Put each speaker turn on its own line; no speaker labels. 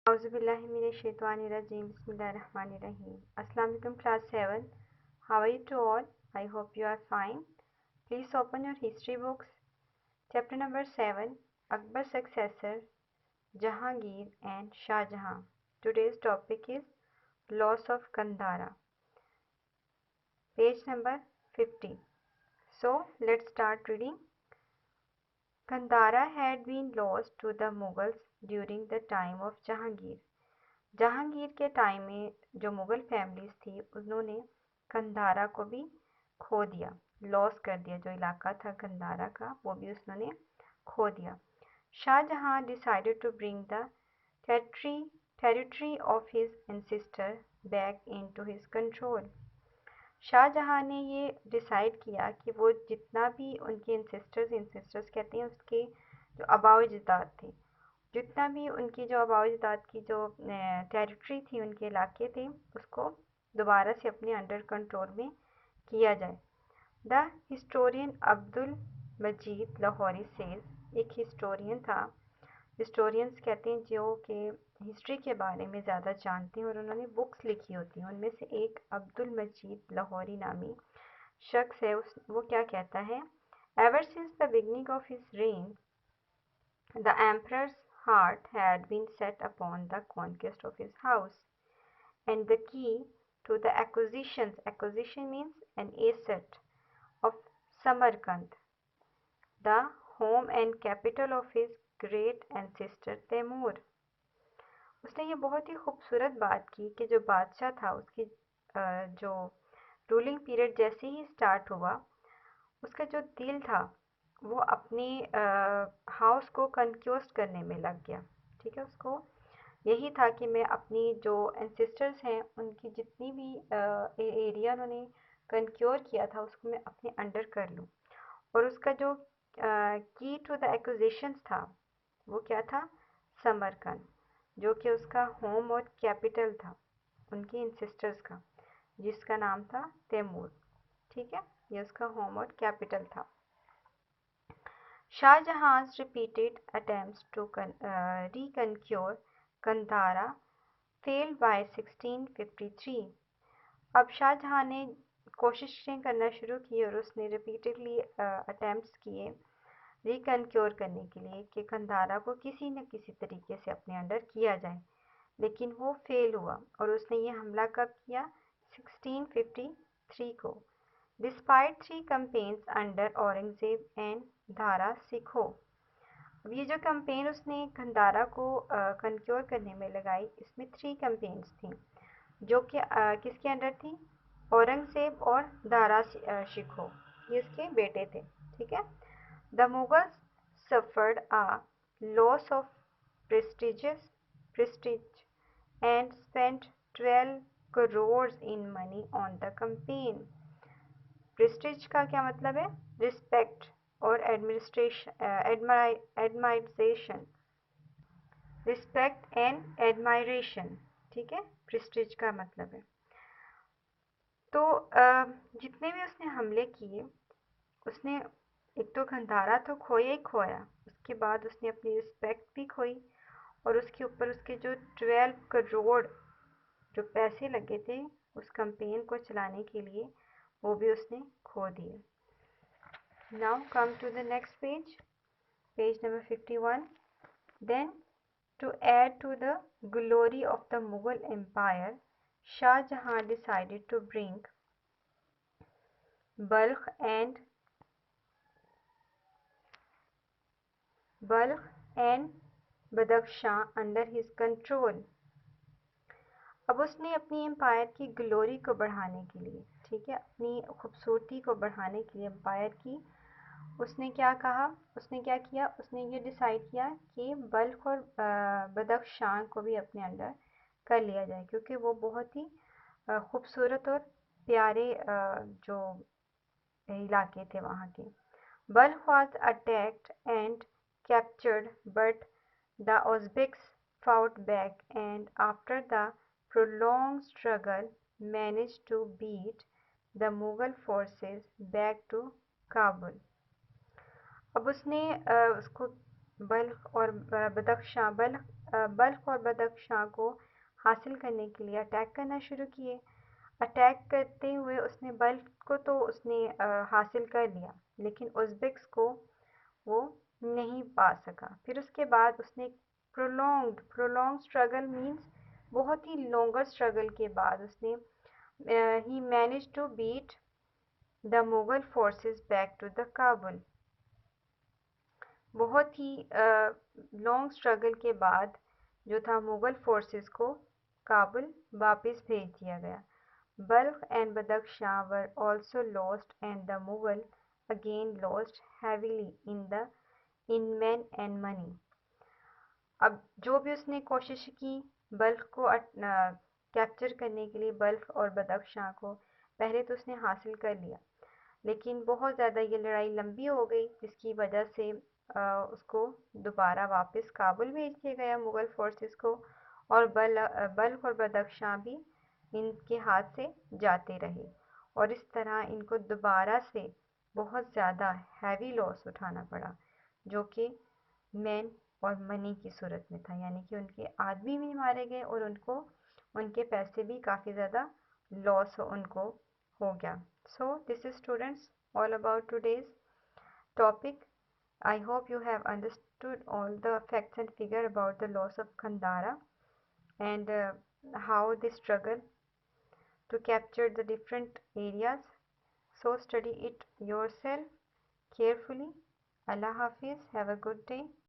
Auzubillahiminash-shaytanir-rajim. Bismillahir-rahmanir-rahim. Assalamu alaikum class 7. How are you to all? I hope you are fine. Please open your history books. Chapter number 7. Akbar's successor, Jahangir and Shah Jahan. Today's topic is loss of Kandahar. Page number 50. So let's start reading. Kandahar had been lost to the Mughals during the time of Jahangir. Jahangir के time में जो Mughal families थी उन्होंने कंधारा को भी खो दिया, loss कर दिया। जो इलाका था कंधारा का वो भी उन्होंने खो दिया। Shahjahan decided to bring the territory of his ancestor back into his control. Shahjahan ने ये डिसाइड किया कि वो जितना भी उनके एंसेस्टर्स कहते हैं उसके जो आबाओ अजदाद थे, जितना भी उनकी जो आबाओ अजदाद की जो टेरिटरी थी, उनके इलाके थे, उसको दोबारा से अपने अंडर कंट्रोल में किया जाए। The historian Abdul Majeed Lahori says, एक हिस्टोरियन था, हिस्टोरियंस कहते हैं जो कि हिस्ट्री के बारे में ज़्यादा जानते हैं और उन्होंने बुक्स लिखी होती हैं। उनमें से एक अब्दुल मजीद लाहौरी नामी शख्स है। वो क्या कहता है, ever since the beginning of his rain the emperors heart had been set upon the conquest of his house, and the key to the acquisition means an asset of Samarkand, the home and capital of his great ancestor Taimur. उसने ये बहुत ही खूबसूरत बात की कि जो बादशाह था उसकी जो रूलिंग पीरियड जैसे ही स्टार्ट हुआ, उसका जो दिल था वो अपने हाउस को कन्क्योस्ट करने में लग गया। ठीक है, उसको यही था कि मैं अपनी जो एंसेस्टर्स हैं उनकी जितनी भी एरिया उन्होंने कन्क्योर किया था उसको मैं अपने अंडर कर लूँ। और उसका जो की टू द एक्विजिशंस था वो क्या था, समरकंद, जो कि उसका होम और कैपिटल था उनके एंसेस्टर्स का, जिसका नाम था तैमूर। ठीक है, ये उसका होम और कैपिटल था। Shah Jahan's repeated attempts to reconquer Kandahar failed by 1653. अब शाहजहां ने कोशिशें करना शुरू की और उसने रिपीटेडली अटेम्प्ट्स किए रिकनक्योर करने के लिए कि कंधारा को किसी न किसी तरीके से अपने अंडर किया जाए, लेकिन वो फेल हुआ। और उसने ये हमला कब किया, 1653 को। Despite 3 campaigns under Aurangzeb and धारा सिखो। अब ये जो कैंपेन उसने कंधारा को कन्क्योर करने में लगाई, इसमें 3 कैंपेन्स थी जो कि किसके अंडर थी, औरंगजेब और दारा शिकोह, ये इसके बेटे थे। ठीक है, the Mughals suffered a loss of Prestige and spent 12 crore in money on the campaign. Prestige का क्या मतलब है, रिस्पेक्ट और एडमाइरेशन, रिस्पेक्ट एंड एडमायरेशन। ठीक है, प्रेस्टीज का मतलब है। तो जितने भी उसने हमले किए, उसने एक तो कंधारा तो खोया ही खोया, उसके बाद उसने अपनी रिस्पेक्ट भी खोई और उसके ऊपर उसके जो 12 करोड़ जो पैसे लगे थे उस कैंपेन को चलाने के लिए, वो भी उसने खो दिए। Now come to the next page, page number 51. Then, to add to the glory of the Mughal Empire, Shah Jahan decided to bring Balkh and Badakhshan under his control. अब उसने अपनी एम्पायर की ग्लोरी को बढ़ाने के लिए, ठीक है, अपनी खूबसूरती को बढ़ाने के लिए एम्पायर की, उसने क्या कहा, उसने क्या किया, उसने ये डिसाइड किया कि बल्ख और बदख्शान को भी अपने अंडर कर लिया जाए, क्योंकि वो बहुत ही खूबसूरत और प्यारे जो इलाके थे वहाँ के। Balkh was attacked and captured but the Uzbeks fought back and after the prolonged struggle managed to beat the Mughal forces back to Kabul. अब उसने उसको बल्ख और बल्ख बल्ख और बदख्शां को हासिल करने के लिए अटैक करना शुरू किए। अटैक करते हुए उसने बल्ख को तो उसने हासिल कर लिया, लेकिन उज़्बेक्स को वो नहीं पा सका। फिर उसके बाद उसने एक प्रोलॉन्ग स्ट्रगल मीन्स बहुत ही लॉन्गर स्ट्रगल के बाद उसने ही manage to beat the Mughal forces back to the Kabul. बहुत ही लॉन्ग स्ट्रगल के बाद जो था मुगल फोर्सेस को काबुल वापस भेज दिया गया। Balkh and Badakhshan were also lost and the Mughal again lost heavily in men and money. अब जो भी उसने कोशिश की बल्ख को कैप्चर करने के लिए, बल्ख और बदख्शां को पहले तो उसने हासिल कर लिया, लेकिन बहुत ज़्यादा ये लड़ाई लंबी हो गई, जिसकी वजह से उसको दोबारा वापस काबुल भेज दिया गया मुग़ल फोर्सेस को, और बल्ख और बदख्शां भी इनके हाथ से जाते रहे, और इस तरह इनको दोबारा से बहुत ज़्यादा हैवी लॉस उठाना पड़ा, जो कि मैन और मनी की सूरत में था, यानी कि उनके आदमी भी मारे गए और उनके पैसे भी काफ़ी ज़्यादा लॉस उनको हो गया। So this is students all about today's topic. I hope you have understood all the facts and figure about the loss of Kandahar and how they struggle to capture the different areas. So study it yourself carefully. Allah Hafiz. Have a good day.